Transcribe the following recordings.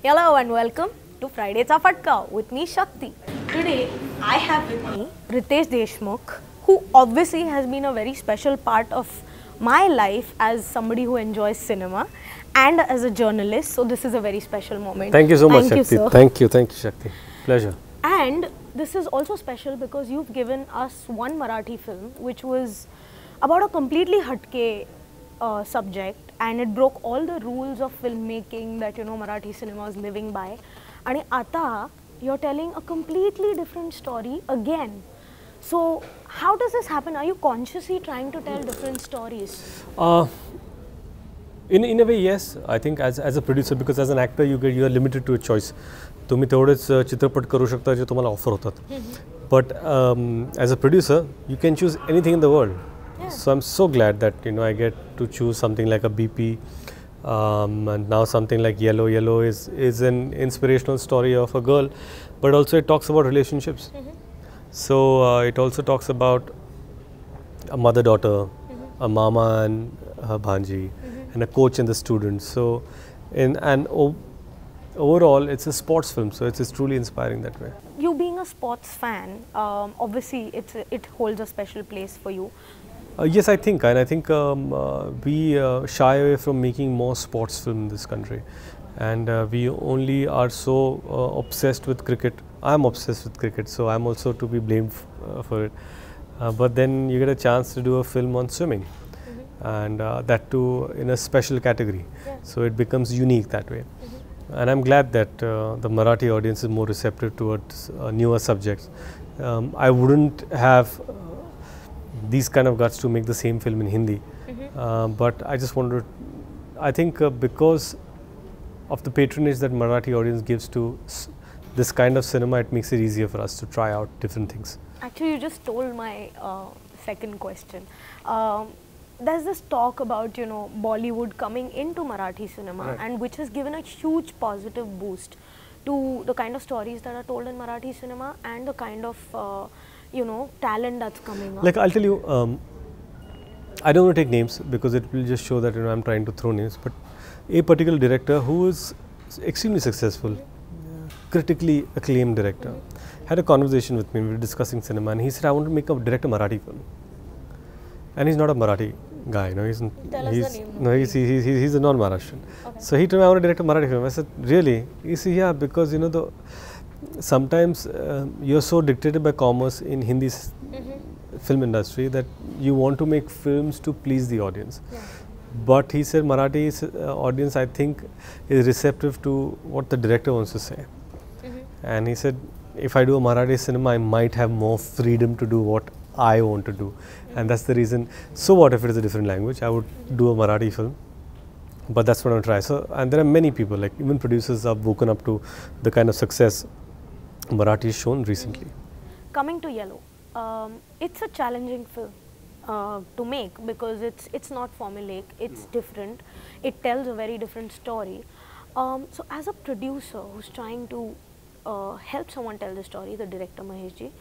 Hello and welcome to Friday Cha Phatka with me Shakti. Today I have with me Riteish Deshmukh, who obviously has been a very special part of my life as somebody who enjoys cinema and as a journalist. So this is a very special moment. Thank you so much, Shakti. Sir. Thank you, Shakti. Pleasure. And this is also special because you've given us one Marathi film which was about a completely hatke subject, and it broke all the rules of filmmaking that Marathi cinema is living by. And आता you're telling a completely different story again. So how does this happen? Are you consciously trying to tell different stories? In a way, yes. I think as a producer, because as an actor you are limited to a choice. तुम्ही तेवढेच चित्रपट करू शकता जे तुम्हाला offer होतात. But as a producer, you can choose anything in the world. Yeah. So I'm so glad that I get to choose something like a BP, and now something like Yellow. Yellow is an inspirational story of a girl, but also it talks about relationships. So it also talks about a mother-daughter, a mama and her bhanji, and a coach and the students. So overall, it's a sports film, so it's truly inspiring that way. You being a sports fan, obviously it holds a special place for you. Yes, I think, and I think we shy away from making more sports film in this country, and we only are so obsessed with cricket. I'm obsessed with cricket, so I'm also to be blamed for it. But then you get a chance to do a film on swimming, and that too in a special category. Yeah. So it becomes unique that way. And I'm glad that the Marathi audience is more receptive towards newer subjects. I wouldn't have these kind of guts to make the same film in Hindi, but I just wanted, I think because of the patronage that Marathi audience gives to this kind of cinema, it makes it easier for us to try out different things. Actually, you just stole my second question. There's this talk about Bollywood coming into Marathi cinema, Right. and which has given a huge positive boost to the kind of stories that are told in Marathi cinema and the kind of talent that's coming up. Like I'll tell you, I don't want to take names because it will just show that I'm trying to throw names, but a particular director who is extremely successful, critically acclaimed director, had a conversation with me. We were discussing cinema, and he said, "I want to direct a Marathi film." And he's not a Marathi guy, Tell us the name. No, he's a non-Maharashtrian. Okay. So he told me, "I want to direct a Marathi film." I said, "Really?" He said, "Yeah, because sometimes you're so dictated by commerce in Hindi film industry that you want to make films to please the audience." Yeah. But he said Marathi audience, I think, is receptive to what the director wants to say. And he said, if I do a Marathi cinema, I might have more freedom to do what I want to do. And that's the reason. So what if it is a different language? I would do a Marathi film. But that's what I'm trying. So, and there are many people, like even producers, have woken up to the kind of success Marathi has shown recently. Coming to Yellow, it's a challenging film to make because it's not formulaic, it's different, it tells a very different story. So as a producer who's trying to help someone tell the story, the director Maheshji,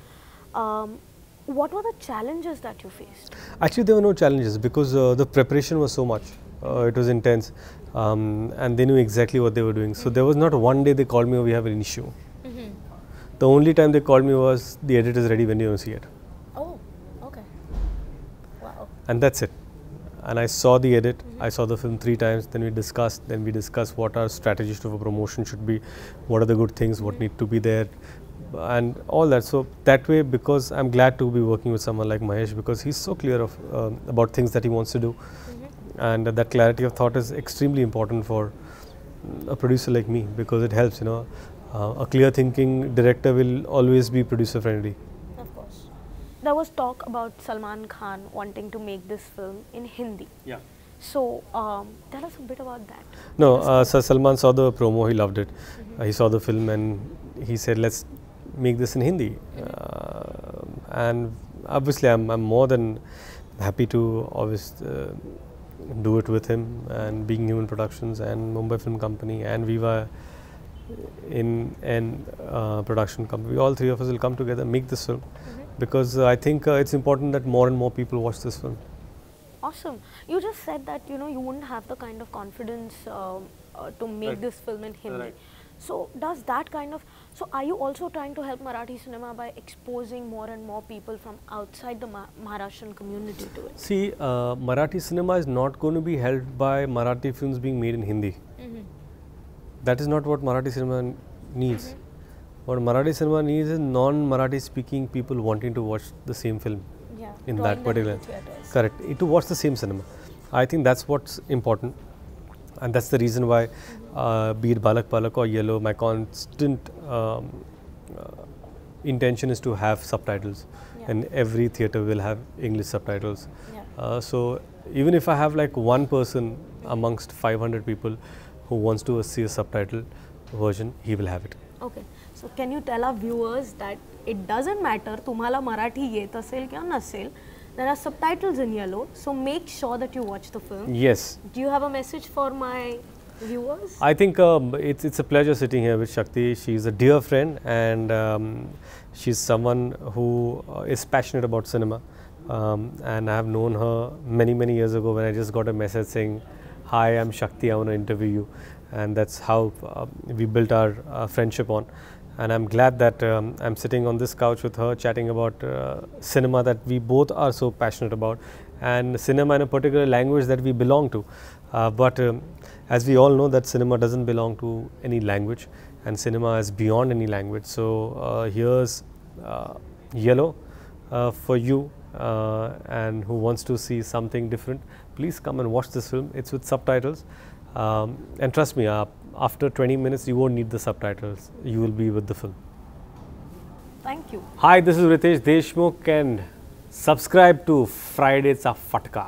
what were the challenges that you faced? Actually, there were no challenges because the preparation was so much. It was intense, and they knew exactly what they were doing. So there was not one day they called me, "Oh, we have an issue." The only time they called me was, "The edit is ready, when do you want to see it?" Oh, okay. Wow. And that's it. And I saw the edit, I saw the film 3 times, then we discussed what our strategies for promotion should be, what are the good things, what need to be there, and all that. So that way, because I'm glad to be working with someone like Mahesh, because he's so clear of about things that he wants to do, and that clarity of thought is extremely important for a producer like me, because it helps, a clear thinking director will always be producer friendly. Of course. There was talk about Salman Khan wanting to make this film in Hindi. Yeah. So tell us a bit about that. No, so Salman saw the promo, he loved it. He saw the film and he said, "Let's make this in Hindi." And obviously I'm more than happy to always do it with him, and being Human Productions and Mumbai Film Company and Viva in production company, all 3 of us will come together, make this film, because I think it's important that more and more people watch this film. Awesome. You just said that you wouldn't have the kind of confidence to make this film in Hindi. Right. So does that kind of, so are you also trying to help Marathi cinema by exposing more and more people from outside the Maharashtrian community to it? See, Marathi cinema is not going to be helped by Marathi films being made in Hindi. That is not what Marathi cinema needs. What Marathi cinema needs is non-Marathi speaking people wanting to watch the same film in that particular. Correct. To watch the same cinema. I think that's what's important. And that's the reason why, be it Balak Palak or Yellow, my constant intention is to have subtitles. And every theatre will have English subtitles. So even if I have like one person amongst 500 people who wants to see a subtitle version, he will have it. Okay. So can you tell our viewers that it doesn't matter तुम्हाला मराठी येत असेल किंवा नसेल, there are subtitles in Yellow, so make sure that you watch the film. Yes. Do you have a message for my viewers? I think it's a pleasure sitting here with Shakti. She's a dear friend, and she's someone who is passionate about cinema. And I have known her many years ago when I just got a message saying, "Hi, I'm Shakti, I want to interview you." And that's how we built our friendship on. And I'm glad that I'm sitting on this couch with her chatting about cinema that we both are so passionate about, and cinema in a particular language that we belong to. But as we all know that cinema doesn't belong to any language, and cinema is beyond any language. So here's Yellow for you, and who wants to see something different, please come and watch this film. It's with subtitles. And trust me, after 20 minutes, you won't need the subtitles. You will be with the film. Thank you. Hi, this is Riteish Deshmukh, and subscribe to Friday Cha Phatka.